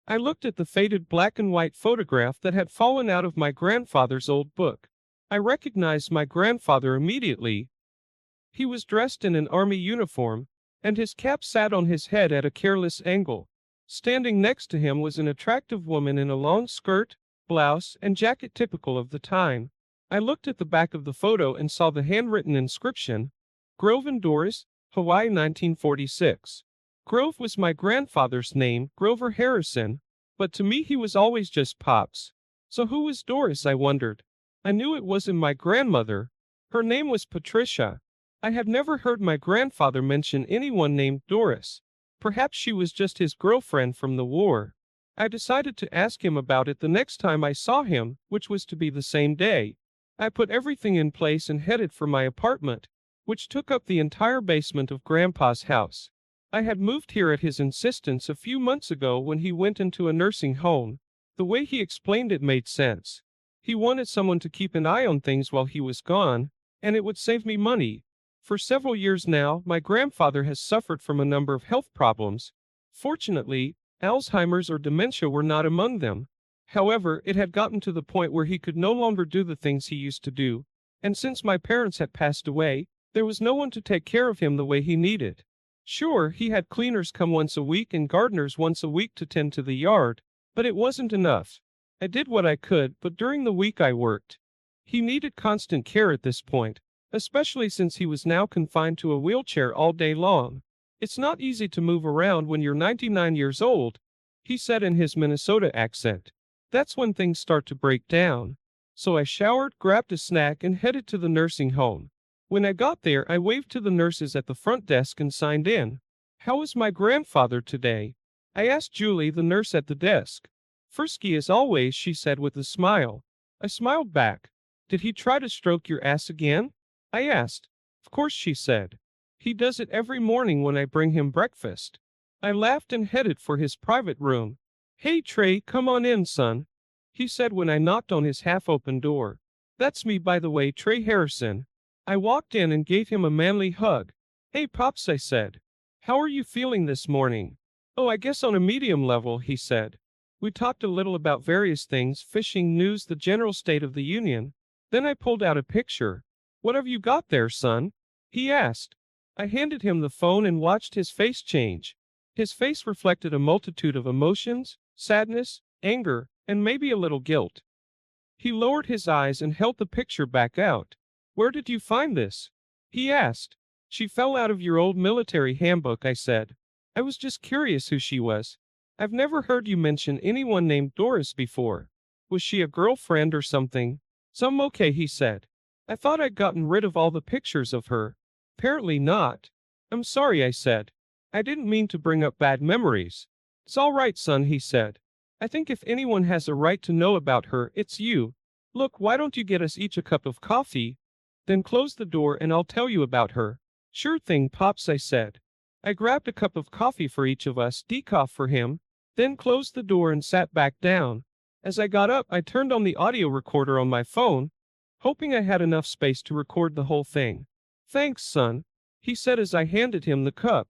I looked at the faded black and white photograph that had fallen out of my grandfather's old book. I recognized my grandfather immediately. He was dressed in an army uniform, and his cap sat on his head at a careless angle. Standing next to him was an attractive woman in a long skirt, blouse, and jacket typical of the time. I looked at the back of the photo and saw the handwritten inscription, Grove and Doris, Hawaii 1946. Grove was my grandfather's name, Grover Harrison, but to me he was always just Pops. So who was Doris, I wondered. I knew it wasn't my grandmother. Her name was Patricia. I had never heard my grandfather mention anyone named Doris. Perhaps she was just his girlfriend from the war. I decided to ask him about it the next time I saw him, which was to be the same day. I put everything in place and headed for my apartment, which took up the entire basement of Grandpa's house. I had moved here at his insistence a few months ago when he went into a nursing home. The way he explained it made sense. He wanted someone to keep an eye on things while he was gone, and it would save me money. For several years now, my grandfather has suffered from a number of health problems. Fortunately, Alzheimer's or dementia were not among them. However, it had gotten to the point where he could no longer do the things he used to do, and since my parents had passed away, there was no one to take care of him the way he needed. Sure, he had cleaners come once a week and gardeners once a week to tend to the yard, but it wasn't enough. I did what I could, but during the week I worked. He needed constant care at this point, especially since he was now confined to a wheelchair all day long. It's not easy to move around when you're 99 years old, he said in his Minnesota accent. That's when things start to break down. So I showered, grabbed a snack, and headed to the nursing home. When I got there, I waved to the nurses at the front desk and signed in. How is my grandfather today? I asked Julie, the nurse at the desk. Frisky as always, she said with a smile. I smiled back. Did he try to stroke your ass again? I asked. Of course, she said. He does it every morning when I bring him breakfast. I laughed and headed for his private room. Hey Trey, come on in, son, he said when I knocked on his half-open door. That's me, by the way, Trey Harrison. I walked in and gave him a manly hug. Hey Pops, I said. How are you feeling this morning? Oh, I guess on a medium level, he said. We talked a little about various things, fishing, news, the general state of the union. Then I pulled out a picture. What have you got there, son? He asked. I handed him the phone and watched his face change. His face reflected a multitude of emotions, sadness, anger, and maybe a little guilt. He lowered his eyes and held the picture back out. Where did you find this? He asked. She fell out of your old military handbook, I said. I was just curious who she was. I've never heard you mention anyone named Doris before. Was she a girlfriend or something? Some okay, he said. I thought I'd gotten rid of all the pictures of her. Apparently not. I'm sorry, I said. I didn't mean to bring up bad memories. It's all right, son, he said. I think if anyone has a right to know about her, it's you. Look, why don't you get us each a cup of coffee? Then close the door and I'll tell you about her. Sure thing, Pops, I said. I grabbed a cup of coffee for each of us, decaf for him, then closed the door and sat back down. As I got up, I turned on the audio recorder on my phone, hoping I had enough space to record the whole thing. Thanks, son, he said as I handed him the cup.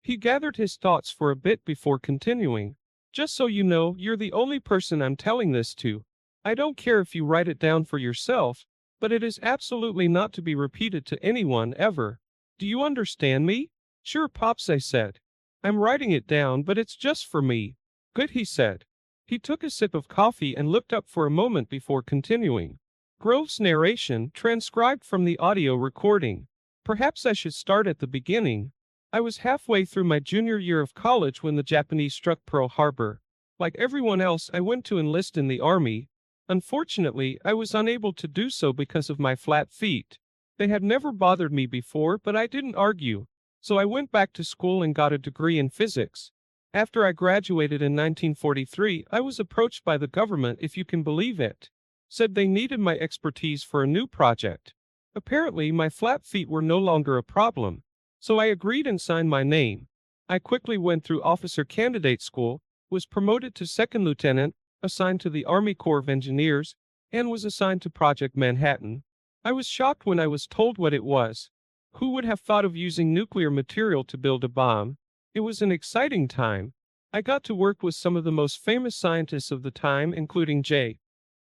He gathered his thoughts for a bit before continuing. Just so you know, you're the only person I'm telling this to. I don't care if you write it down for yourself, but it is absolutely not to be repeated to anyone ever. Do you understand me? Sure, Pops, I said. I'm writing it down, but it's just for me. Good, he said. He took a sip of coffee and looked up for a moment before continuing. Grove's narration, transcribed from the audio recording. Perhaps I should start at the beginning. I was halfway through my junior year of college when the Japanese struck Pearl Harbor. Like everyone else, I went to enlist in the army. Unfortunately, I was unable to do so because of my flat feet. They had never bothered me before, but I didn't argue. So I went back to school and got a degree in physics. After I graduated in 1943, I was approached by the government, if you can believe it. Said they needed my expertise for a new project. Apparently, my flat feet were no longer a problem. So I agreed and signed my name. I quickly went through officer candidate school, was promoted to second lieutenant, assigned to the Army Corps of Engineers, and was assigned to Project Manhattan. I was shocked when I was told what it was. Who would have thought of using nuclear material to build a bomb? It was an exciting time. I got to work with some of the most famous scientists of the time, including J.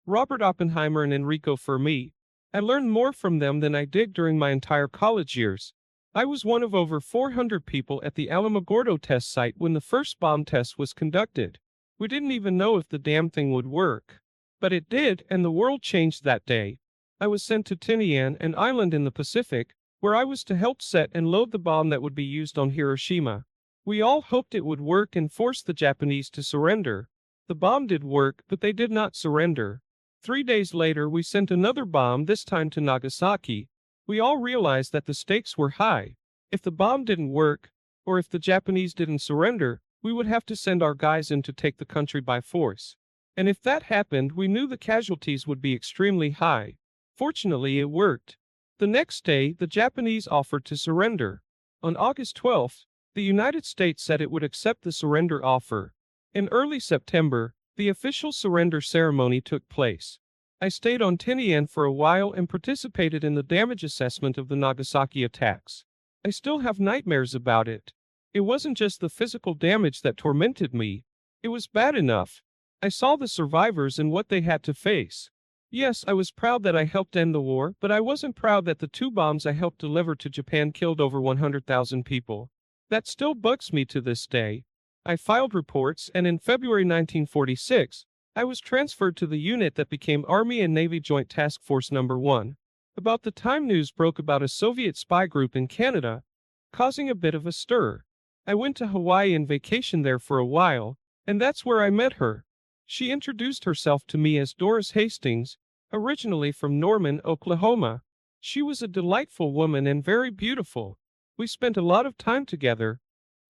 Robert Oppenheimer and Enrico Fermi. I learned more from them than I did during my entire college years. I was one of over 400 people at the Alamogordo test site when the first bomb test was conducted. We didn't even know if the damn thing would work. But it did, and the world changed that day. I was sent to Tinian, an island in the Pacific, where I was to help set and load the bomb that would be used on Hiroshima. We all hoped it would work and force the Japanese to surrender. The bomb did work, but they did not surrender. 3 days later, we sent another bomb, this time to Nagasaki. We all realized that the stakes were high. If the bomb didn't work, or if the Japanese didn't surrender, we would have to send our guys in to take the country by force. And if that happened, we knew the casualties would be extremely high. Fortunately, it worked. The next day, the Japanese offered to surrender. On August 12th, the United States said it would accept the surrender offer. In early September, the official surrender ceremony took place. I stayed on Tinian for a while and participated in the damage assessment of the Nagasaki attacks. I still have nightmares about it. It wasn't just the physical damage that tormented me. It was bad enough. I saw the survivors and what they had to face. Yes, I was proud that I helped end the war, but I wasn't proud that the 2 bombs I helped deliver to Japan killed over 100,000 people. That still bugs me to this day. I filed reports, and in February 1946, I was transferred to the unit that became Army and Navy Joint Task Force No. 1. About the time news broke about a Soviet spy group in Canada, causing a bit of a stir. I went to Hawaii and vacationed there for a while, and that's where I met her. She introduced herself to me as Doris Hastings, originally from Norman, Oklahoma. She was a delightful woman and very beautiful. We spent a lot of time together,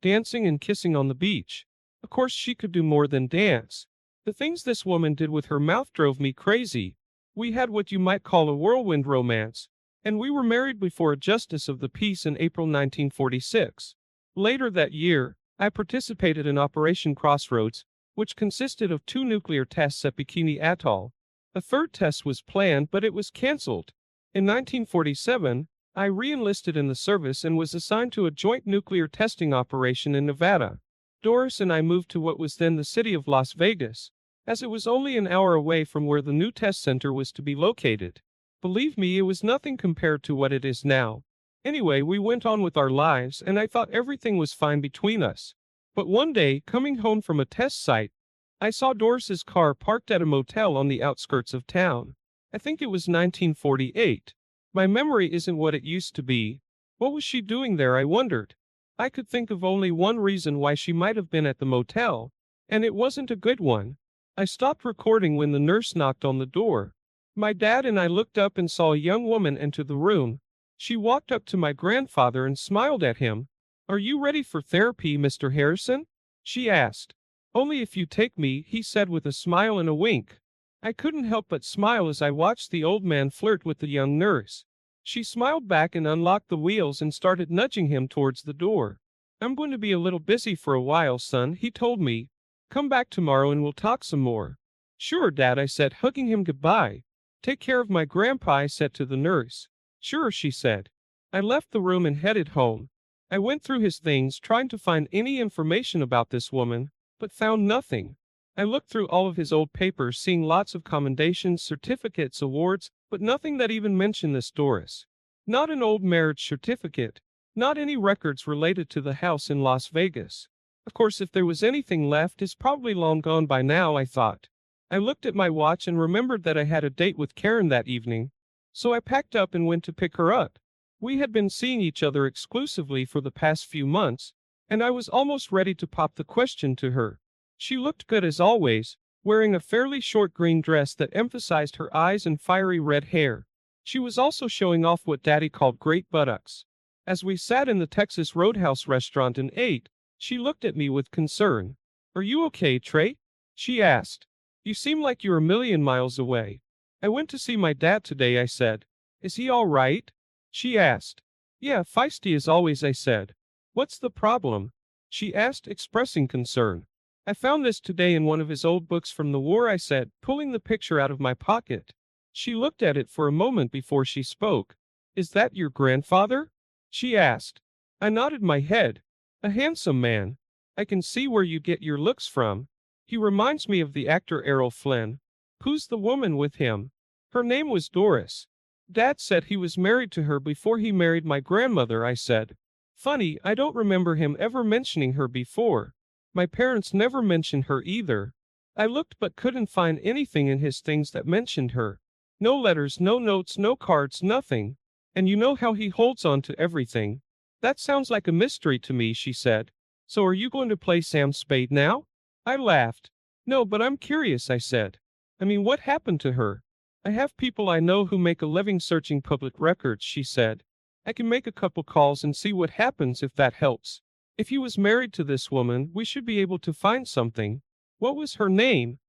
dancing and kissing on the beach. Of course, she could do more than dance. The things this woman did with her mouth drove me crazy. We had what you might call a whirlwind romance, and we were married before a justice of the peace in April 1946. Later that year, I participated in Operation Crossroads, which consisted of 2 nuclear tests at Bikini Atoll. A third test was planned, but it was canceled. In 1947, I re-enlisted in the service and was assigned to a joint nuclear testing operation in Nevada. Doris and I moved to what was then the city of Las Vegas, as it was only an hour away from where the new test center was to be located. Believe me, it was nothing compared to what it is now. Anyway, we went on with our lives, and I thought everything was fine between us. But one day, coming home from a test site, I saw Doris's car parked at a motel on the outskirts of town. I think it was 1948. My memory isn't what it used to be. What was she doing there, I wondered. I could think of only one reason why she might have been at the motel, and it wasn't a good one. I stopped recording when the nurse knocked on the door. My dad and I looked up and saw a young woman enter the room. She walked up to my grandfather and smiled at him. "Are you ready for therapy, Mr. Harrison?" she asked. "Only if you take me," he said with a smile and a wink. I couldn't help but smile as I watched the old man flirt with the young nurse. She smiled back and unlocked the wheels and started nudging him towards the door. "I'm going to be a little busy for a while, son," he told me. "Come back tomorrow and we'll talk some more." "Sure, Dad," I said, hugging him goodbye. "Take care of my grandpa," I said to the nurse. "Sure," she said. I left the room and headed home. I went through his things trying to find any information about this woman, but found nothing. I looked through all of his old papers, seeing lots of commendations, certificates, awards, but nothing that even mentioned this Doris. Not an old marriage certificate. Not any records related to the house in Las Vegas. Of course, if there was anything left, it's probably long gone by now, I thought. I looked at my watch and remembered that I had a date with Karen that evening. So I packed up and went to pick her up. We had been seeing each other exclusively for the past few months, and I was almost ready to pop the question to her. She looked good as always, wearing a fairly short green dress that emphasized her eyes and fiery red hair. She was also showing off what Daddy called great buttocks. As we sat in the Texas Roadhouse restaurant and ate, she looked at me with concern. "Are you okay, Trey?" she asked. "You seem like you're a million miles away." "I went to see my dad today," I said. "Is he all right?" she asked. "Yeah, feisty as always," I said. "What's the problem?" she asked, expressing concern. "I found this today in one of his old books from the war," I said, pulling the picture out of my pocket. She looked at it for a moment before she spoke. "Is that your grandfather?" she asked. I nodded my head. "A handsome man." I can see where you get your looks from. He reminds me of the actor Errol Flynn. Who's the woman with him? Her name was Doris. Dad said he was married to her before he married my grandmother, I said. Funny, I don't remember him ever mentioning her before. My parents never mentioned her either. I looked but couldn't find anything in his things that mentioned her. No letters, no notes, no cards, nothing. And you know how he holds on to everything. That sounds like a mystery to me, she said. So are you going to play Sam Spade now? I laughed. No, but I'm curious, I said. I mean, what happened to her? I have people I know who make a living searching public records, she said. I can make a couple calls and see what happens if that helps. If he was married to this woman, we should be able to find something. What was her name?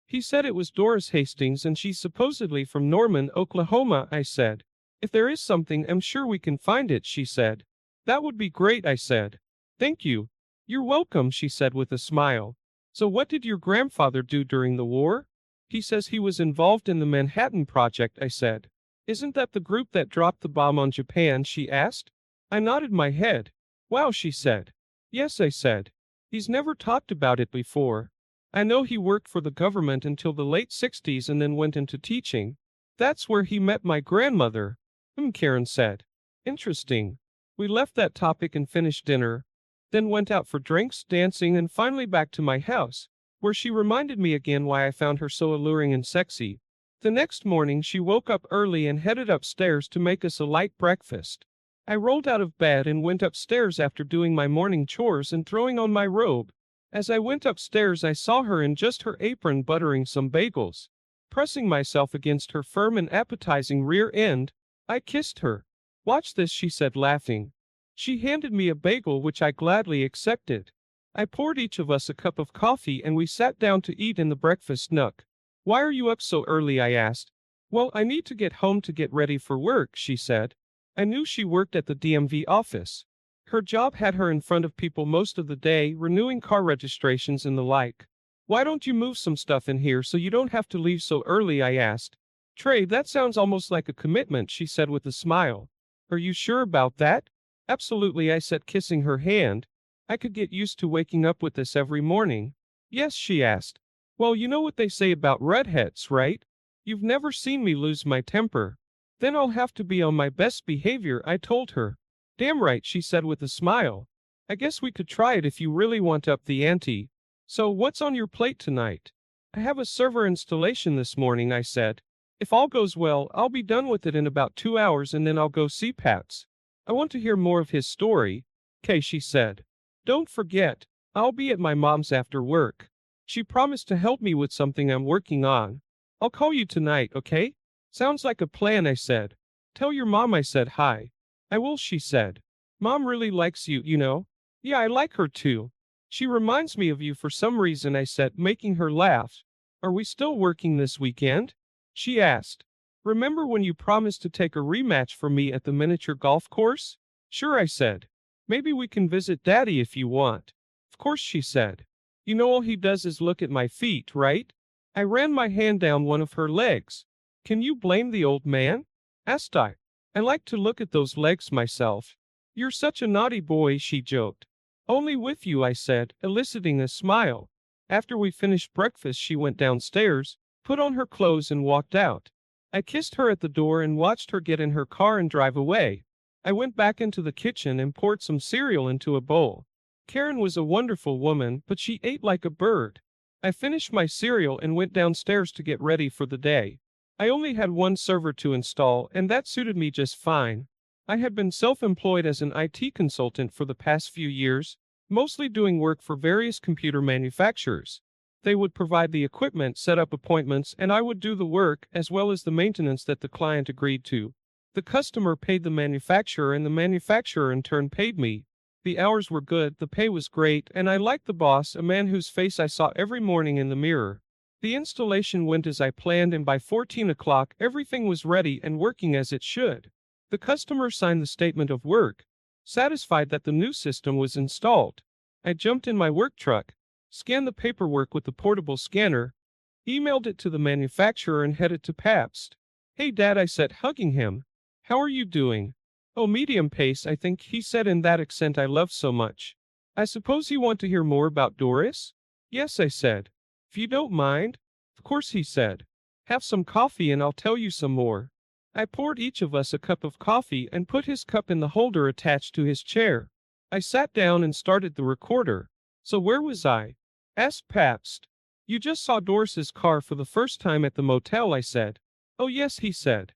He said it was Doris Hastings and she's supposedly from Norman, Oklahoma, I said. If there is something, I'm sure we can find it, she said. That would be great, I said. Thank you. You're welcome, she said with a smile. So what did your grandfather do during the war? He says he was involved in the Manhattan Project, I said. Isn't that the group that dropped the bomb on Japan, she asked. I nodded my head. Wow, she said. Yes, I said. He's never talked about it before. I know he worked for the government until the late 60s and then went into teaching. That's where he met my grandmother. Karen said. Interesting. We left that topic and finished dinner, then went out for drinks, dancing, and finally back to my house, where she reminded me again why I found her so alluring and sexy. The next morning she woke up early and headed upstairs to make us a light breakfast. I rolled out of bed and went upstairs after doing my morning chores and throwing on my robe. As I went upstairs I saw her in just her apron buttering some bagels. Pressing myself against her firm and appetizing rear end, I kissed her. Watch this, she said, laughing. She handed me a bagel which I gladly accepted. I poured each of us a cup of coffee and we sat down to eat in the breakfast nook. Why are you up so early? I asked. Well, I need to get home to get ready for work, she said. I knew she worked at the DMV office. Her job had her in front of people most of the day, renewing car registrations and the like. Why don't you move some stuff in here so you don't have to leave so early? I asked. Trey, that sounds almost like a commitment, she said with a smile. Are you sure about that? Absolutely, I said, kissing her hand. I could get used to waking up with this every morning. Yes, she asked. Well, you know what they say about redheads, right? You've never seen me lose my temper. Then I'll have to be on my best behavior, I told her. Damn right, she said with a smile. I guess we could try it if you really want up the ante. So what's on your plate tonight? I have a server installation this morning, I said. If all goes well, I'll be done with it in about 2 hours and then I'll go see Pats. I want to hear more of his story. "'Kay," she said. Don't forget, I'll be at my mom's after work. She promised to help me with something I'm working on. I'll call you tonight, okay? Sounds like a plan, I said. Tell your mom I said hi. I will, she said. Mom really likes you, you know. Yeah, I like her too. She reminds me of you for some reason, I said, making her laugh. Are we still working this weekend? She asked. Remember when you promised to take a rematch for me at the miniature golf course? Sure, I said. Maybe we can visit Daddy if you want. Of course, she said. You know all he does is look at my feet, right? I ran my hand down one of her legs. Can you blame the old man? Asked I. I like to look at those legs myself. You're such a naughty boy, she joked. Only with you, I said, eliciting a smile. After we finished breakfast, she went downstairs, put on her clothes and walked out. I kissed her at the door and watched her get in her car and drive away. I went back into the kitchen and poured some cereal into a bowl. Karen was a wonderful woman, but she ate like a bird. I finished my cereal and went downstairs to get ready for the day. I only had one server to install, and that suited me just fine. I had been self-employed as an IT consultant for the past few years, mostly doing work for various computer manufacturers. They would provide the equipment, set up appointments, and I would do the work as well as the maintenance that the client agreed to. The customer paid the manufacturer and the manufacturer in turn paid me. The hours were good, the pay was great, and I liked the boss, a man whose face I saw every morning in the mirror. The installation went as I planned, and by 14 o'clock everything was ready and working as it should. The customer signed the statement of work, satisfied that the new system was installed. I jumped in my work truck, scanned the paperwork with the portable scanner, emailed it to the manufacturer and headed to Pabst. Hey Dad, I said, hugging him. How are you doing? Oh, medium pace, I think, he said in that accent I love so much. I suppose you want to hear more about Doris? Yes, I said. If you don't mind. Of course, he said. Have some coffee and I'll tell you some more. I poured each of us a cup of coffee and put his cup in the holder attached to his chair. I sat down and started the recorder. So where was I? Asked Pabst. You just saw Doris's car for the first time at the motel, I said. Oh yes, he said.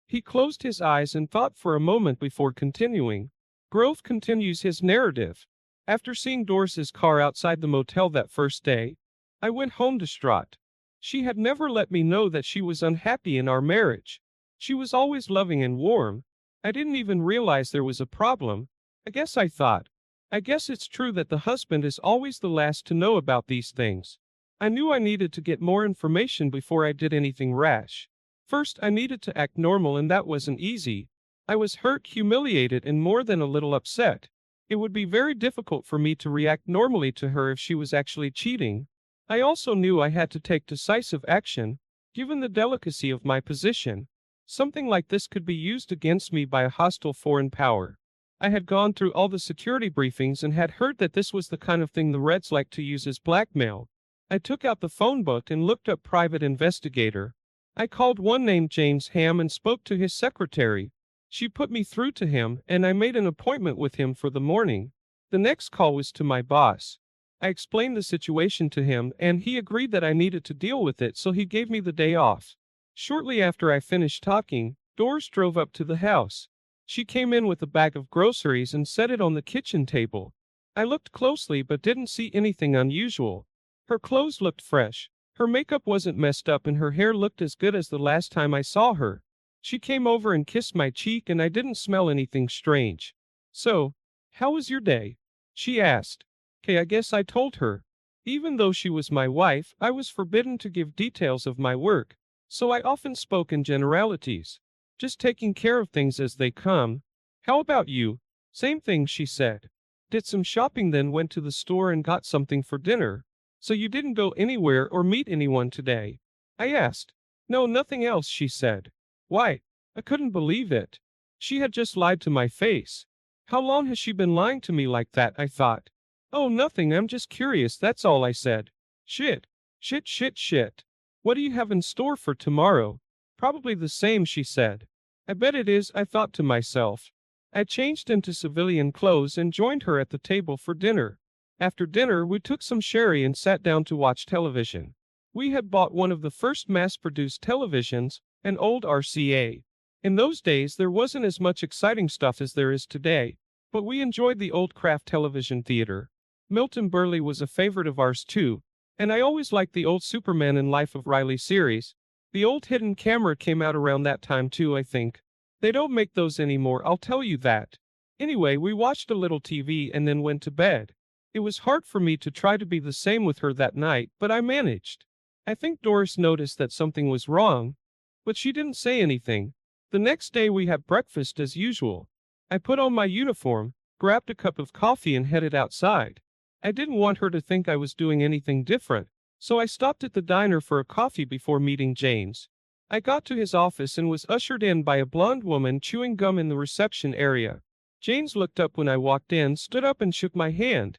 He closed his eyes and thought for a moment before continuing. Grove continues his narrative. After seeing Doris's car outside the motel that first day, I went home distraught. She had never let me know that she was unhappy in our marriage. She was always loving and warm. I didn't even realize there was a problem. I guess I thought. I guess it's true that the husband is always the last to know about these things. I knew I needed to get more information before I did anything rash. First, I needed to act normal, and that wasn't easy. I was hurt, humiliated, and more than a little upset. It would be very difficult for me to react normally to her if she was actually cheating. I also knew I had to take decisive action, given the delicacy of my position. Something like this could be used against me by a hostile foreign power. I had gone through all the security briefings and had heard that this was the kind of thing the Reds like to use as blackmail. I took out the phone book and looked up private investigator. I called one named James Ham and spoke to his secretary. She put me through to him, and I made an appointment with him for the morning. The next call was to my boss. I explained the situation to him, and he agreed that I needed to deal with it, so he gave me the day off. Shortly after I finished talking, Doris drove up to the house. She came in with a bag of groceries and set it on the kitchen table. I looked closely but didn't see anything unusual. Her clothes looked fresh, her makeup wasn't messed up, and her hair looked as good as the last time I saw her. She came over and kissed my cheek, and I didn't smell anything strange. So, how was your day? She asked. Okay, I guess I told her. Even though she was my wife, I was forbidden to give details of my work, so I often spoke in generalities. Just taking care of things as they come. How about you? Same thing, she said. Did some shopping, then went to the store and got something for dinner. So you didn't go anywhere or meet anyone today? I asked. No, nothing else, she said. Why? I couldn't believe it. She had just lied to my face. How long has she been lying to me like that, I thought. Oh, nothing, I'm just curious, that's all, I said. Shit. Shit. What do you have in store for tomorrow? Probably the same, she said. I bet it is, I thought to myself. I changed into civilian clothes and joined her at the table for dinner. After dinner, we took some sherry and sat down to watch television. We had bought one of the first mass-produced televisions, an old RCA. In those days, there wasn't as much exciting stuff as there is today, but we enjoyed the old craft television theater. Milton Berle was a favorite of ours too, and I always liked the old Superman and Life of Riley series. The old hidden camera came out around that time too, I think. They don't make those anymore, I'll tell you that. Anyway, we watched a little TV and then went to bed. It was hard for me to try to be the same with her that night, but I managed. I think Doris noticed that something was wrong, but she didn't say anything. The next day we had breakfast as usual. I put on my uniform, grabbed a cup of coffee and headed outside. I didn't want her to think I was doing anything different, so I stopped at the diner for a coffee before meeting James. I got to his office and was ushered in by a blonde woman chewing gum in the reception area. James looked up when I walked in, stood up and shook my hand.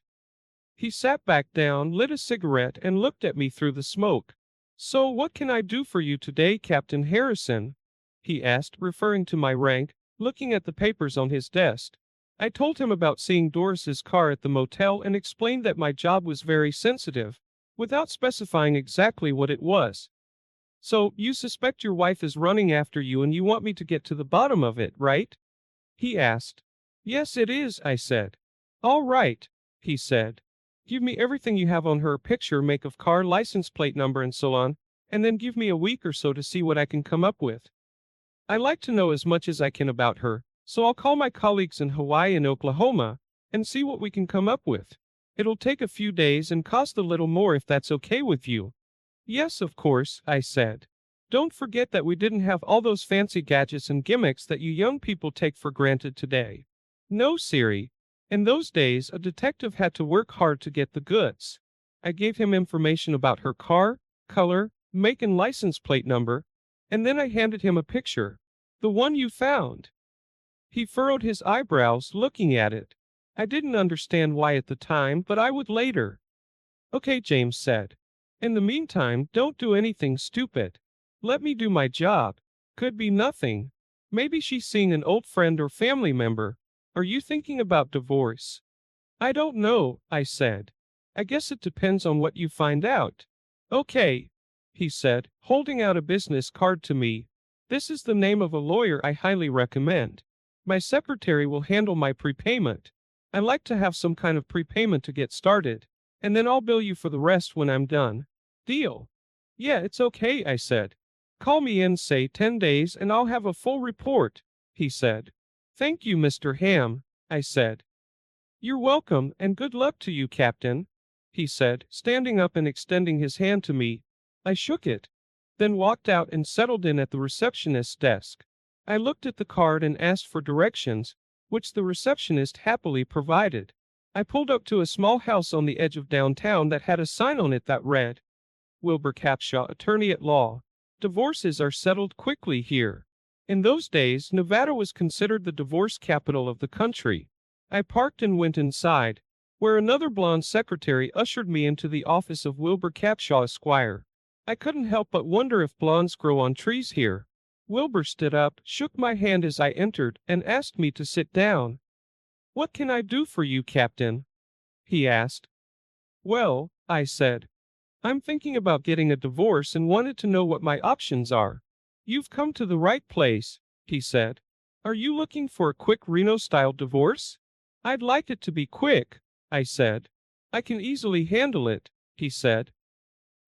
He sat back down, lit a cigarette, and looked at me through the smoke. So what can I do for you today, Captain Harrison? He asked, referring to my rank, looking at the papers on his desk. I told him about seeing Doris's car at the motel and explained that my job was very sensitive, without specifying exactly what it was. So, you suspect your wife is running after you and you want me to get to the bottom of it, right? He asked. Yes, it is, I said. All right, he said. Give me everything you have on her, picture, make of car, license plate number, and so on, and then give me a week or so to see what I can come up with. I like to know as much as I can about her, so I'll call my colleagues in Hawaii and Oklahoma and see what we can come up with. It'll take a few days and cost a little more if that's okay with you. Yes, of course, I said. Don't forget that we didn't have all those fancy gadgets and gimmicks that you young people take for granted today. No, Siri. In those days, a detective had to work hard to get the goods. I gave him information about her car, color, make and license plate number, and then I handed him a picture. The one you found. He furrowed his eyebrows, looking at it. I didn't understand why at the time, but I would later. Okay, James said. In the meantime, don't do anything stupid. Let me do my job. Could be nothing. Maybe she's seeing an old friend or family member. Are you thinking about divorce? I don't know, I said. I guess it depends on what you find out. Okay, he said, holding out a business card to me. This is the name of a lawyer I highly recommend. My secretary will handle my prepayment. I like to have some kind of prepayment to get started, and then I'll bill you for the rest when I'm done. Deal? Yeah, it's okay, I said. Call me in, say 10 days, and I'll have a full report, he said. Thank you, Mr. Ham, I said. You're welcome, and good luck to you, Captain, he said, standing up and extending his hand to me. I shook it, then walked out and settled in at the receptionist's desk. I looked at the card and asked for directions, which the receptionist happily provided. I pulled up to a small house on the edge of downtown that had a sign on it that read, Wilbur Capshaw, attorney at law. Divorces are settled quickly here. In those days, Nevada was considered the divorce capital of the country. I parked and went inside, where another blonde secretary ushered me into the office of Wilbur Capshaw, Esquire. I couldn't help but wonder if blondes grow on trees here. Wilbur stood up, shook my hand as I entered, and asked me to sit down. What can I do for you, Captain? He asked. Well, I said, I'm thinking about getting a divorce and wanted to know what my options are. You've come to the right place, he said. Are you looking for a quick Reno-style divorce? I'd like it to be quick, I said. I can easily handle it, he said.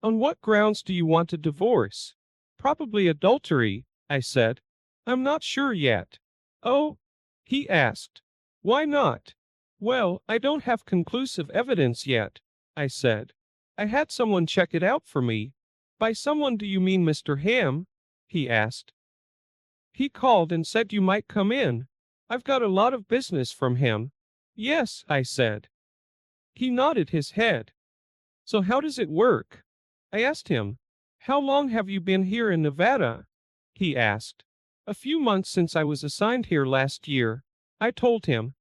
On what grounds do you want a divorce? Probably adultery, I said. I'm not sure yet. Oh? He asked. Why not? Well, I don't have conclusive evidence yet, I said. I had someone check it out for me. By someone do you mean Mr. Ham? He asked. He called and said you might come in. I've got a lot of business from him. Yes, I said. He nodded his head. So how does it work? I asked him. How long have you been here in Nevada? He asked. A few months since I was assigned here last year, I told him.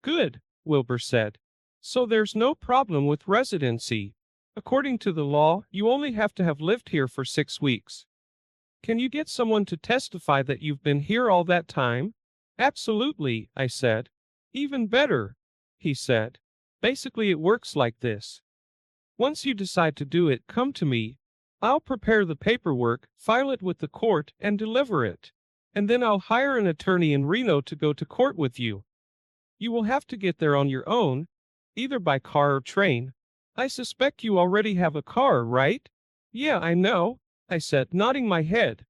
Good, Wilbur said. So there's no problem with residency. According to the law, you only have to have lived here for 6 weeks. Can you get someone to testify that you've been here all that time? Absolutely, I said. Even better, he said. Basically, it works like this. Once you decide to do it, come to me. I'll prepare the paperwork, file it with the court, and deliver it. And then I'll hire an attorney in Reno to go to court with you. You will have to get there on your own, either by car or train. I suspect you already have a car, right? Yeah, I know, I said, nodding my head.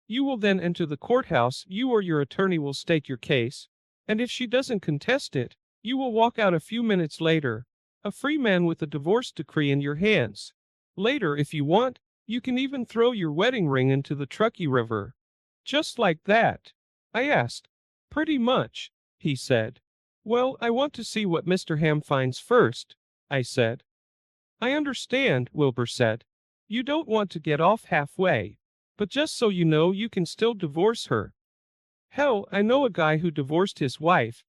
You will then enter the courthouse, you or your attorney will state your case, and if she doesn't contest it, you will walk out a few minutes later, a free man with a divorce decree in your hands. Later, if you want, you can even throw your wedding ring into the Truckee River. Just like that. I asked. Pretty much, he said. Well, I want to see what Mr. Ham finds first, I said. I understand, Wilbur said. You don't want to get off halfway. But just so you know, you can still divorce her. Hell, I know a guy who divorced his wife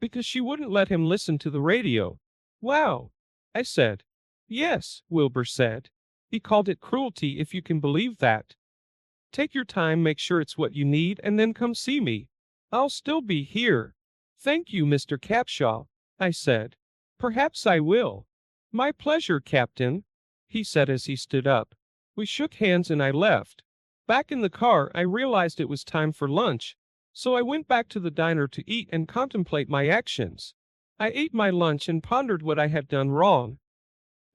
because she wouldn't let him listen to the radio. Wow, I said. Yes, Wilbur said. He called it cruelty, if you can believe that. Take your time, make sure it's what you need, and then come see me. I'll still be here. Thank you, Mr. Capshaw, I said. Perhaps I will. My pleasure, Captain, he said as he stood up. We shook hands and I left. Back in the car, I realized it was time for lunch, so I went back to the diner to eat and contemplate my actions. I ate my lunch and pondered what I had done wrong.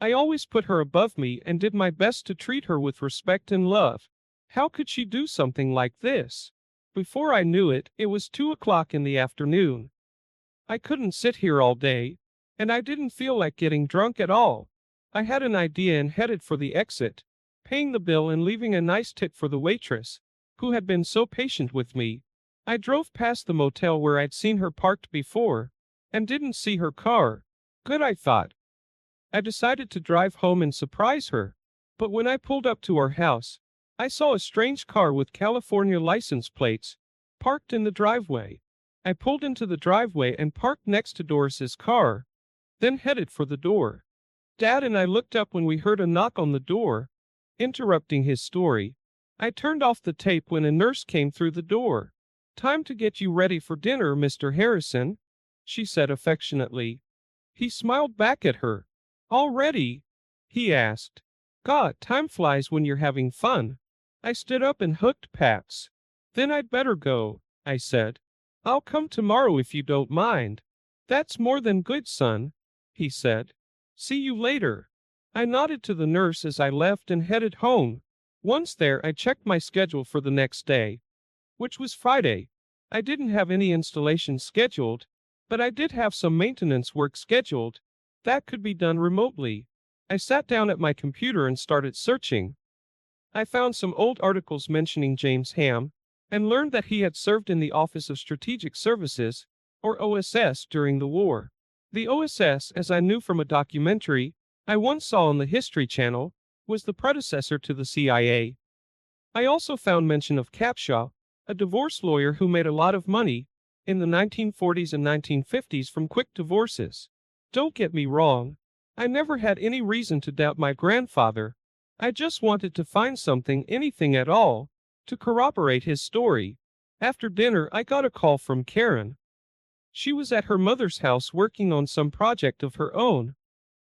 I always put her above me and did my best to treat her with respect and love. How could she do something like this? Before I knew it, it was 2 o'clock in the afternoon. I couldn't sit here all day, and I didn't feel like getting drunk at all. I had an idea and headed for the exit, paying the bill and leaving a nice tip for the waitress, who had been so patient with me. I drove past the motel where I'd seen her parked before, and didn't see her car. Good, I thought. I decided to drive home and surprise her, but when I pulled up to our house, I saw a strange car with California license plates, parked in the driveway. I pulled into the driveway and parked next to Doris's car, then headed for the door. Dad and I looked up when we heard a knock on the door, interrupting his story. I turned off the tape when a nurse came through the door. "Time to get you ready for dinner, Mr. Harrison," she said affectionately. He smiled back at her. "Already?" he asked. "God, time flies when you're having fun." I stood up and hooked pats. "Then I'd better go," I said. "I'll come tomorrow if you don't mind." "That's more than good, son," he said. "See you later." I nodded to the nurse as I left and headed home. Once there, I checked my schedule for the next day, which was Friday. I didn't have any installations scheduled, but I did have some maintenance work scheduled. That could be done remotely. I sat down at my computer and started searching. I found some old articles mentioning James Ham, and learned that he had served in the Office of Strategic Services, or OSS, during the war. The OSS, as I knew from a documentary I once saw on the History Channel, was the predecessor to the CIA. I also found mention of Capshaw, a divorce lawyer who made a lot of money in the 1940s and 1950s from quick divorces. Don't get me wrong, I never had any reason to doubt my grandfather. I just wanted to find something, anything at all, to corroborate his story. After dinner, I got a call from Karen. She was at her mother's house working on some project of her own.